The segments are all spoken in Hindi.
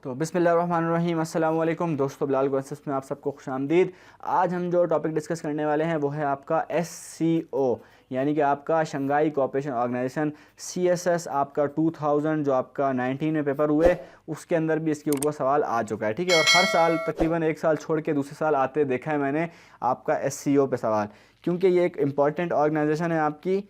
तो बिस्मिल्लाहिर्रहमानिर्रहीम, अस्सलाम वालेकुम दोस्तों, बिलाल कॉन्सेप्ट्स में आप सबको खुशामदीद। आज हम जो टॉपिक डिस्कस करने वाले हैं वो है आपका SCO, यानी कि आपका शंघाई कोऑपरेशन ऑर्गेनाइजेशन CSS आपका 2000 जो आपका 19 में पेपर हुए उसके अंदर भी इसके ऊपर सवाल आ चुका है। ठीक है, और हर साल तकरीबन एक साल छोड़ के दूसरे साल आते देखा है मैंने आपका SCO पे सवाल, क्योंकि ये एक इम्पॉर्टेंट ऑर्गेनाइजेशन है आपकी,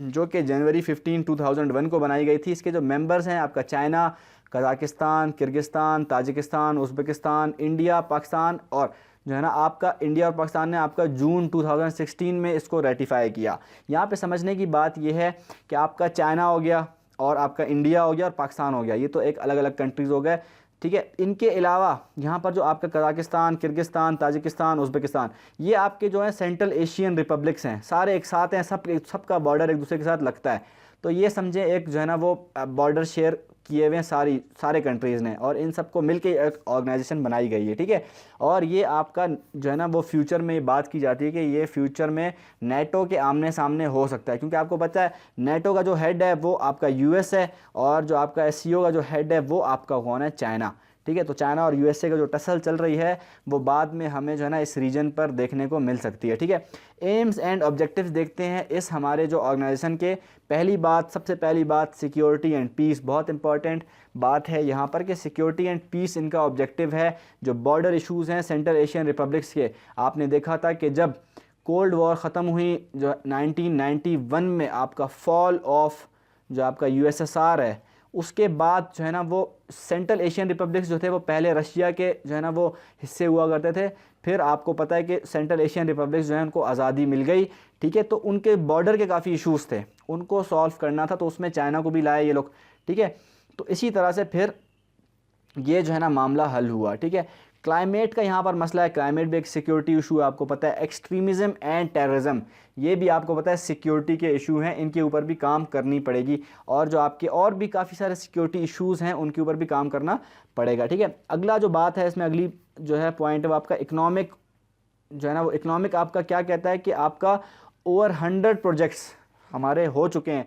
जो कि जनवरी 15 2001 को बनाई गई थी। इसके जो मेंबर्स हैं आपका China, Kazakhstan, Kyrgyzstan, Tajikistan, Uzbekistan, India, Pakistan, और जो है ना आपका इंडिया और पाकिस्तान ने आपका जून 2016 में इसको रेटिफाई किया। यहाँ पे समझने की बात यह है कि आपका चाइना हो गया और आपका इंडिया हो गया और पाकिस्तान हो गया, ये तो एक अलग अलग कंट्रीज़ हो गए। ठीक है, इनके अलावा यहाँ पर जो आपका कज़ाकिस्तान, किर्गिस्तान, ताजिकिस्तान, उज़्बेकिस्तान, ये आपके जो है सेंट्रल एशियन रिपब्लिक्स हैं, सारे एक साथ हैं, सबका बॉर्डर एक दूसरे के साथ लगता है। तो ये समझे एक जो है ना वो बॉर्डर शेयर किए हुए हैं सारे कंट्रीज़ ने, और इन सबको मिलके एक ऑर्गेनाइजेशन बनाई गई है। ठीक है, और ये आपका जो है ना वो फ्यूचर में बात की जाती है कि ये फ्यूचर में नेटो के आमने सामने हो सकता है, क्योंकि आपको पता है नेटो का जो हेड है वो आपका US है, और जो आपका SCO का जो हेड है वो आपका कौन है, चाइना। ठीक है, तो चाइना और USA का जो टसल चल रही है वो बाद में हमें जो है ना इस रीजन पर देखने को मिल सकती है। ठीक है, एम्स एंड ऑब्जेक्टिव्स देखते हैं इस हमारे जो ऑर्गेनाइजेशन के। सबसे पहली बात सिक्योरिटी एंड पीस, बहुत इंपॉर्टेंट बात है यहाँ पर कि सिक्योरिटी एंड पीस इनका ऑब्जेक्टिव है। जो बॉर्डर इशूज़ हैं सेंट्रल एशियन रिपब्लिक्स के, आपने देखा था कि जब कोल्ड वॉर ख़त्म हुई जो 1991 में, आपका फॉल ऑफ जो आपका USSR है, उसके बाद जो है ना वो सेंट्रल एशियन रिपब्लिक्स जो थे वो पहले रशिया के जो है ना वो हिस्से हुआ करते थे। फिर आपको पता है कि सेंट्रल एशियन रिपब्लिक्स जो है उनको आज़ादी मिल गई। ठीक है, तो उनके बॉर्डर के काफ़ी इश्यूज़ थे, उनको सॉल्व करना था, तो उसमें चाइना को भी लाए ये लोग। ठीक है, तो इसी तरह से फिर ये जो है ना मामला हल हुआ। ठीक है, क्लाइमेट का यहाँ पर मसला है, क्लाइमेट भी एक सिक्योरिटी इशू है, आपको पता है। एक्सट्रीमिज़म एंड टेररिज्म, ये भी आपको पता है सिक्योरिटी के इशू हैं, इनके ऊपर भी काम करनी पड़ेगी, और जो आपके और भी काफ़ी सारे सिक्योरिटी इश्यूज़ हैं उनके ऊपर भी काम करना पड़ेगा। ठीक है, अगला जो बात है इसमें, अगली जो है पॉइंट है वो आपका इकनॉमिक जो है ना वो इकनॉमिक आपका क्या कहता है कि आपका ओवर 100 प्रोजेक्ट्स हमारे हो चुके हैं,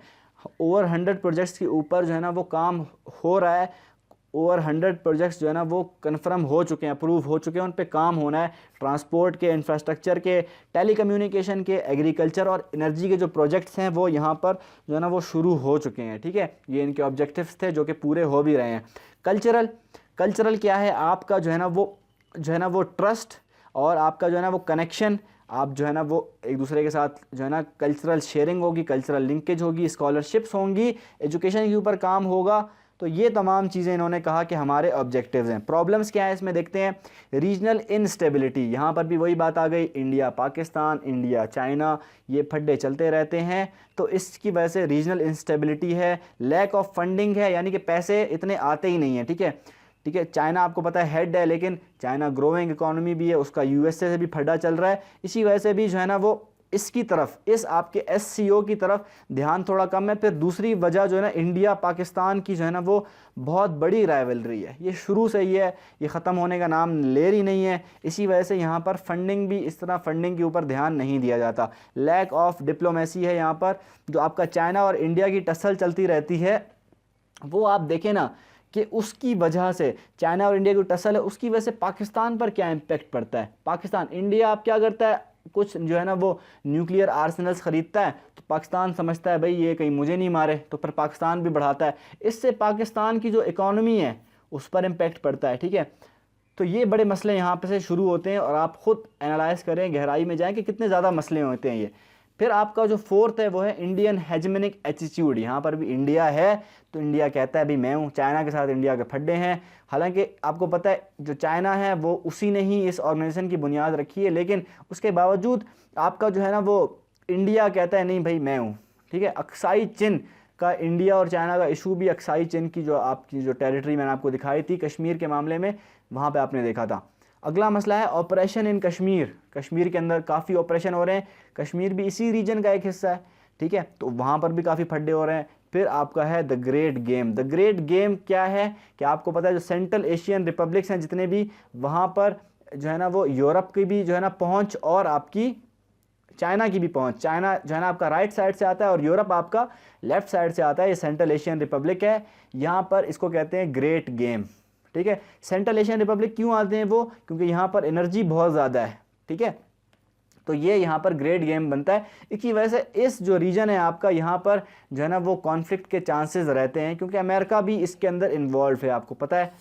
ओवर 100 प्रोजेक्ट्स के ऊपर जो है ना वो काम हो रहा है, ओवर 100 प्रोजेक्ट्स जो है ना वो कन्फर्म हो चुके हैं, अप्रूव हो चुके हैं, उन पे काम होना है। ट्रांसपोर्ट के, इंफ्रास्ट्रक्चर के, टेलीकम्युनिकेशन के, एग्रीकल्चर और एनर्जी के जो प्रोजेक्ट्स हैं वो यहाँ पर जो है ना वो शुरू हो चुके हैं। ठीक है, ये इनके ऑब्जेक्टिव्स थे जो कि पूरे हो भी रहे हैं। कल्चरल क्या है आपका जो है ना वो ट्रस्ट और आपका जो है ना वो कनेक्शन, आप जो है ना वो एक दूसरे के साथ जो है ना कल्चरल शेयरिंग होगी, कल्चरल लिंकेज होगी, स्कॉलरशिप्स होंगी, एजुकेशन के ऊपर काम होगा। तो ये तमाम चीज़ें इन्होंने कहा कि हमारे ऑब्जेक्टिव्स हैं। प्रॉब्लम्स क्या है इसमें देखते हैं। रीजनल इनस्टेबिलिटी, यहाँ पर भी वही बात आ गई, इंडिया पाकिस्तान, इंडिया चाइना, ये फड्डे चलते रहते हैं, तो इसकी वजह से रीजनल इंस्टेबिलिटी है। लैक ऑफ फंडिंग है, यानी कि पैसे इतने आते ही नहीं हैं। ठीक है, चाइना आपको पता है हेड है, लेकिन चाइना ग्रोइंग इकोनॉमी भी है, उसका USA से भी फड्डा चल रहा है, इसी वजह से भी जो है ना वो इसकी तरफ, इस आपके SCO की तरफ ध्यान थोड़ा कम है। फिर दूसरी वजह जो है ना इंडिया पाकिस्तान की जो है ना वो बहुत बड़ी राइवलरी है, ये शुरू से ही है, ये ख़त्म होने का नाम ले रही नहीं है। इसी वजह से यहाँ पर फंडिंग भी इस तरह फंडिंग के ऊपर ध्यान नहीं दिया जाता। लैक ऑफ डिप्लोमेसी है यहाँ पर, जो आपका चाइना और इंडिया की टसल चलती रहती है, वो आप देखें ना कि उसकी वजह से चाइना और इंडिया की टसल है, उसकी वजह से पाकिस्तान पर क्या इम्पेक्ट पड़ता है। पाकिस्तान, इंडिया आप क्या करता है, कुछ जो है ना वो न्यूक्लियर आर्सेनल्स ख़रीदता है, तो पाकिस्तान समझता है भाई ये कहीं मुझे नहीं मारे, तो फिर पाकिस्तान भी बढ़ाता है, इससे पाकिस्तान की जो इकॉनमी है उस पर इम्पेक्ट पड़ता है। ठीक है, तो ये बड़े मसले यहाँ पे से शुरू होते हैं, और आप ख़ुद एनालाइज करें, गहराई में जाएं कि कितने ज़्यादा मसले होते हैं ये। फिर आपका जो फोर्थ है वो है इंडियन हेजमनिक एटीट्यूड। यहाँ पर भी इंडिया है, तो इंडिया कहता है भाई मैं हूँ, चाइना के साथ इंडिया के फड्डे हैं। हालांकि आपको पता है जो चाइना है वो उसी ने ही इस ऑर्गेनाइजेशन की बुनियाद रखी है, लेकिन उसके बावजूद आपका जो है ना वो इंडिया कहता है नहीं भाई मैं हूँ। ठीक है, अक्साई चिन का इंडिया और चाइना का इशू भी, अक्साई चिन की जो आपकी जो टेरिटरी मैंने आपको दिखाई थी कश्मीर के मामले में, वहाँ पर आपने देखा था। अगला मसला है ऑपरेशन इन कश्मीर। कश्मीर के अंदर काफ़ी ऑपरेशन हो रहे हैं, कश्मीर भी इसी रीजन का एक हिस्सा है। ठीक है, तो वहाँ पर भी काफ़ी फड्डे हो रहे हैं। फिर आपका है the great game. The great game क्या है कि आपको पता है जो सेंट्रल एशियन रिपब्लिक्स हैं जितने भी, वहाँ पर जो है ना वो यूरोप की भी जो है ना पहुँच, और आपकी चाइना की भी पहुँच। चाइना जो है ना आपका राइट साइड से आता है और यूरोप आपका लेफ्ट साइड से आता है। ये सेंट्रल एशियन रिपब्लिक है, यहाँ पर इसको कहते हैं ग्रेट गेम। ठीक है। सेंट्रल एशियन रिपब्लिक क्यों आते हैं वो, क्योंकि यहाँ पर एनर्जी बहुत ज़्यादा है, ठीक है। तो ये यहाँ पर ग्रेट गेम बनता है। इसी वजह से इस जो रीजन है आपका, यहाँ पर जो है ना वो कॉन्फ्लिक्ट के चांसेस रहते हैं, क्योंकि अमेरिका भी इसके अंदर इन्वॉल्व है, आपको पता है।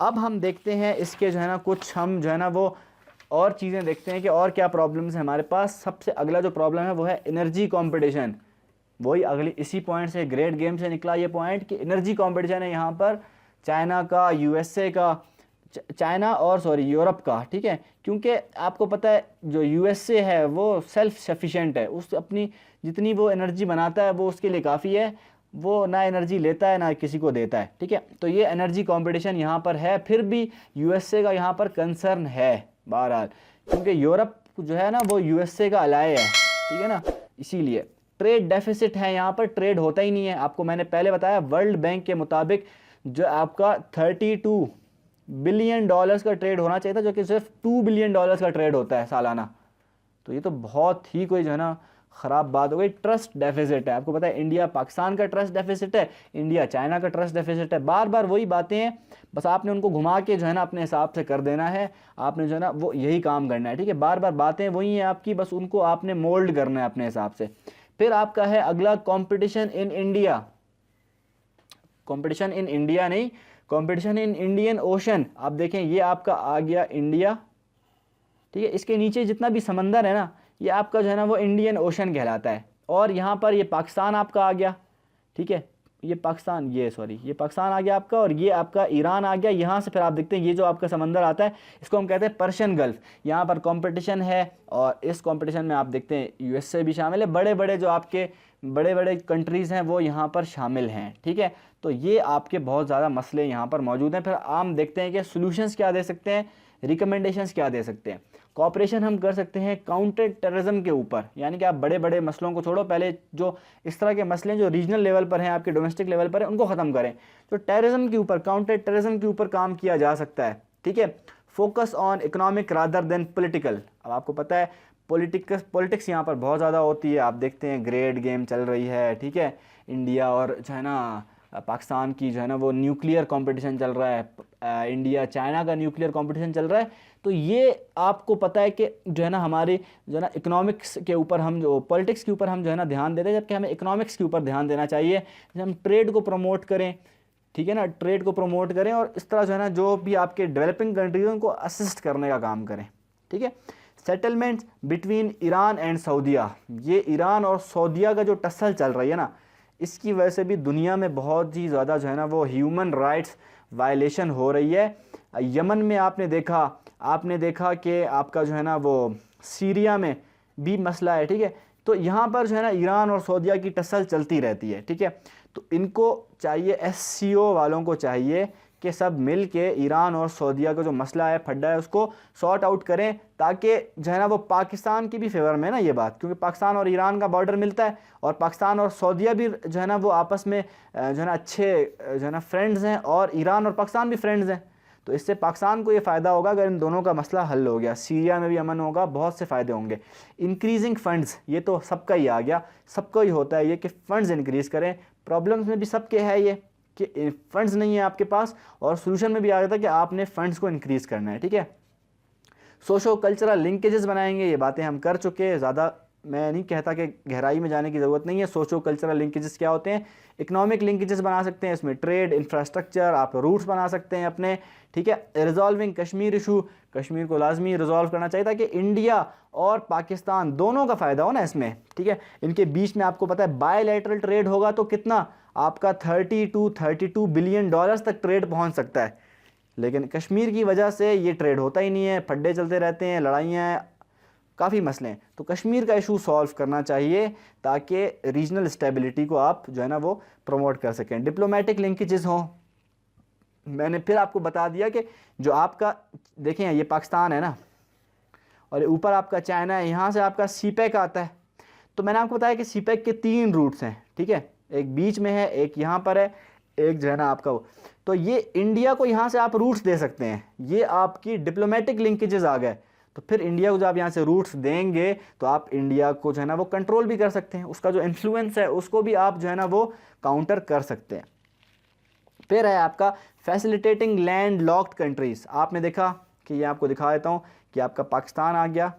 अब हम देखते हैं इसके जो है ना कुछ हम जो है ना वो और चीज़ें देखते हैं कि और क्या प्रॉब्लम्स हैं हमारे पास। सबसे अगला जो प्रॉब्लम है वो है एनर्जी कंपटीशन। वही अगली इसी पॉइंट से, ग्रेट गेम से निकला ये पॉइंट कि एनर्जी कंपटीशन है यहाँ पर चाइना का, यूएसए का, चाइना और यूरोप का, ठीक है। क्योंकि आपको पता है जो यूएसए है वो सेल्फ सफिशिएंट है, उस अपनी जितनी वो एनर्जी बनाता है वो उसके लिए काफ़ी है, वो ना एनर्जी लेता है ना किसी को देता है, ठीक है। तो ये एनर्जी कंपटीशन यहाँ पर है, फिर भी यूएसए का यहाँ पर कंसर्न है बहरहाल, क्योंकि यूरोप जो है ना वो यूएसए का अलाय है, ठीक है ना। इसीलिए ट्रेड डेफिसिट है यहाँ पर, ट्रेड होता ही नहीं है। आपको मैंने पहले बताया वर्ल्ड बैंक के मुताबिक जो आपका 32 बिलियन डॉलर्स का ट्रेड होना चाहिए था, जो कि सिर्फ 2 बिलियन डॉलर्स का ट्रेड होता है सालाना। तो ये तो बहुत ही कोई जो है ना ख़राब बात हो गई। ट्रस्ट डेफिसिट है, आपको पता है इंडिया पाकिस्तान का ट्रस्ट डेफिसिट है, इंडिया चाइना का ट्रस्ट डेफिसिट है। बार बार वही बातें हैं, बस आपने उनको घुमा के जो है ना अपने हिसाब से कर देना है, आपने जो है ना वो यही काम करना है, ठीक है। बार बार बातें वही हैं आपकी, बस उनको आपने मोल्ड करना है अपने हिसाब से। फिर आपका है अगला competition in India, competition in India नहीं, कंपटीशन इन इंडियन ओशन। आप देखें ये आपका आ गया इंडिया, ठीक है। इसके नीचे जितना भी समंदर है ना ये आपका जो है ना वो इंडियन ओशन कहलाता है। और यहाँ पर ये पाकिस्तान आपका आ गया, ठीक है। ये पाकिस्तान, ये पाकिस्तान आ गया आपका, और ये आपका ईरान आ गया। यहाँ से फिर आप देखते हैं ये जो आपका समंदर आता है इसको हम कहते हैं पर्शियन गल्फ। यहाँ पर कंपटीशन है, और इस कंपटीशन में आप देखते हैं यूएसए भी शामिल है, बड़े बड़े जो आपके बड़े बड़े कंट्रीज़ हैं वो यहाँ पर शामिल हैं, ठीक है। तो ये आपके बहुत ज़्यादा मसले यहाँ पर मौजूद हैं। फिर हम देखते हैं कि सोल्यूशंस क्या दे सकते हैं, रिकमेंडेशंस क्या दे सकते हैं। कॉपरेशन हम कर सकते हैं काउंटर टेररिज्म के ऊपर, यानी कि आप बड़े बड़े मसलों को छोड़ो, पहले जो इस तरह के मसले जो रीजनल लेवल पर हैं, आपके डोमेस्टिक लेवल पर हैं, उनको ख़त्म करें। तो टेररिज्म के ऊपर, काउंटर टेररिज्म के ऊपर काम किया जा सकता है, ठीक है। Focus on economic rather than political. अब आपको पता है पॉलिटिक्स यहाँ पर बहुत ज़्यादा होती है। आप देखते हैं ग्रेट गेम चल रही है, ठीक है। इंडिया और जो है ना पाकिस्तान की जो है ना वो न्यूक्लियर कंपटीशन चल रहा है, इंडिया चाइना का न्यूक्लियर कंपटीशन चल रहा है। तो ये आपको पता है कि जो है ना हमारे जो है ना इकोनॉमिक्स के ऊपर हम जो पॉलिटिक्स के ऊपर हम जो है ना ध्यान देते हैं, जबकि हमें इकोनॉमिक्स के ऊपर ध्यान देना चाहिए। जैसे हम ट्रेड को प्रमोट करें, ठीक है ना, ट्रेड को प्रमोट करें, और इस तरह जो है ना जो भी आपके डेवलपिंग कंट्रीज उनको असिस्ट करने का काम करें, ठीक है। सेटलमेंट बिटवीन ईरान एंड सऊदीया, ये ईरान और सऊदीया का जो टसल चल रही है ना, इसकी वजह से भी दुनिया में बहुत ही ज़्यादा जो है ना वो ह्यूमन राइट्स वायलेशन हो रही है। यमन में आपने देखा कि आपका जो है ना वो सीरिया में भी मसला है, ठीक है। तो यहाँ पर जो है ना ईरान और सऊदीया की टसल चलती रहती है, ठीक है। तो इनको चाहिए, एससीओ वालों को चाहिए कि सब मिल के ईरान और सऊदीया का जो मसला है, फड्डा है, उसको सॉर्ट आउट करें, ताकि जो है ना वो पाकिस्तान की भी फेवर में ना ये बात, क्योंकि पाकिस्तान और ईरान का बॉर्डर मिलता है, और पाकिस्तान और सऊदीया भी जो है ना वो आपस में जो है ना अच्छे जो है ना फ्रेंड्स हैं, और ईरान और पाकिस्तान भी फ्रेंड्स हैं। तो इससे पाकिस्तान को ये फ़ायदा होगा अगर इन दोनों का मसला हल हो गया, सीरिया में भी अमन होगा, बहुत से फ़ायदे होंगे। इंक्रीजिंग फ़ंड्स, ये तो सबका ही आ गया, सबको ही होता है ये कि फ़ंड्स इंक्रीज़ करें। प्रॉब्लम्स में भी सबके है ये कि फ़ंड्स नहीं है आपके पास, और सोल्यूशन में भी आ जाता है कि आपने फ़ंड्स को इंक्रीज़ करना है, ठीक है। सोशो कल्चरल लिंकेजेस बनाएंगे, ये बातें हम कर चुके हैं, ज़्यादा मैं नहीं कहता कि गहराई में जाने की ज़रूरत नहीं है। सोशो कल्चरल लिंकेजेस क्या होते हैं, इकोनॉमिक लिंकेजेस बना सकते हैं, इसमें ट्रेड, इंफ्रास्ट्रक्चर, आप रूट्स बना सकते हैं अपने, ठीक है। रिजॉल्विंग कश्मीर इशू, कश्मीर को लाजमी रिजॉल्व करना चाहिए ताकि इंडिया और पाकिस्तान दोनों का फ़ायदा हो ना इसमें, ठीक है। इनके बीच में आपको पता है बायलैटरल ट्रेड होगा तो कितना आपका 32 बिलियन डॉलर्स तक ट्रेड पहुँच सकता है, लेकिन कश्मीर की वजह से ये ट्रेड होता ही नहीं है, फड्डे चलते रहते हैं, लड़ाइयाँ, काफ़ी मसले हैं। तो कश्मीर का इशू सॉल्व करना चाहिए ताकि रीजनल स्टेबिलिटी को आप जो है ना वो प्रमोट कर सकें। डिप्लोमेटिक लिंकेजेस हों, मैंने फिर आपको बता दिया कि जो आपका देखें ये पाकिस्तान है ना, और ऊपर आपका चाइना है, यहाँ से आपका सीपैक आता है। तो मैंने आपको बताया कि सीपैक के 3 रूट्स हैं, ठीक है, एक बीच में है, एक यहाँ पर है, एक जो है ना आपका वो। तो ये इंडिया को यहाँ से आप रूट्स दे सकते हैं, ये आपकी डिप्लोमेटिक लिंकेजेस आ गए। तो फिर इंडिया को जब आप यहाँ से रूट्स देंगे तो आप इंडिया को जो है ना वो कंट्रोल भी कर सकते हैं, उसका जो इन्फ्लुएंस है उसको भी आप जो है ना वो काउंटर कर सकते हैं। फिर है आपका फैसिलिटेटिंग लैंड लॉक्ड कंट्रीज़। आपने देखा कि ये आपको दिखा देता हूँ कि आपका पाकिस्तान आ गया,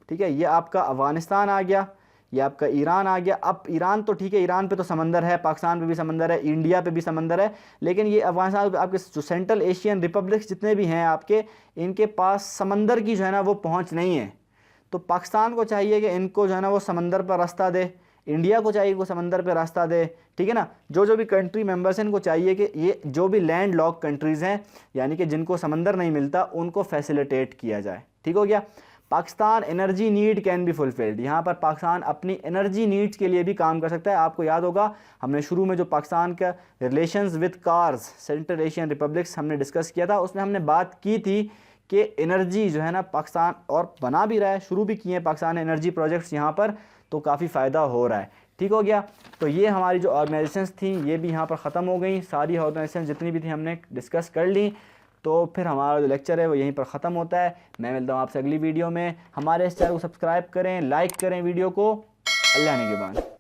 ठीक है, ये आपका अफ़गानिस्तान आ गया, ये आपका ईरान आ गया। अब ईरान तो ठीक है, ईरान पे तो समंदर है, पाकिस्तान पे भी समंदर है, इंडिया पे भी समंदर है, लेकिन ये अफगानिस्तान आपके जो सेंट्रल एशियन रिपब्लिक्स जितने भी हैं आपके, इनके पास समंदर की जो है ना वो पहुंच नहीं है। तो पाकिस्तान को चाहिए कि इनको जो है ना वो समंदर पर रास्ता दे, इंडिया को चाहिए वो समंदर पर रास्ता दे, ठीक है ना। जो भी कंट्री मेंबर्स हैं इनको चाहिए कि ये जो भी लैंड लॉक कंट्रीज़ हैं, यानी कि जिनको समंदर नहीं मिलता, उनको फैसिलिटेट किया जाए। ठीक हो गया। Pakistan energy need can be fulfilled, यहाँ पर पाकिस्तान अपनी एनर्जी नीड्स के लिए भी काम कर सकता है। आपको याद होगा हमने शुरू में जो पाकिस्तान का relations with cars central Asian republics हमने डिस्कस किया था, उसमें हमने बात की थी कि एनर्जी जो है ना पाकिस्तान और बना भी रहा है, शुरू भी किए हैं पाकिस्तान एनर्जी प्रोजेक्ट्स यहाँ पर, तो काफ़ी फ़ायदा हो रहा है। ठीक हो गया। तो ये हमारी जो ऑर्गेनाइजेशंस थी ये भी यहाँ पर ख़त्म हो गई, सारी ऑर्गेनाइजेशन जितनी भी थी हमने डिस्कस कर ली। तो फिर हमारा जो लेक्चर है वो यहीं पर ख़त्म होता है। मैं मिलता हूँ आपसे अगली वीडियो में। हमारे इस चैनल को सब्सक्राइब करें, लाइक करें वीडियो को। अल्लाह ने के बाद।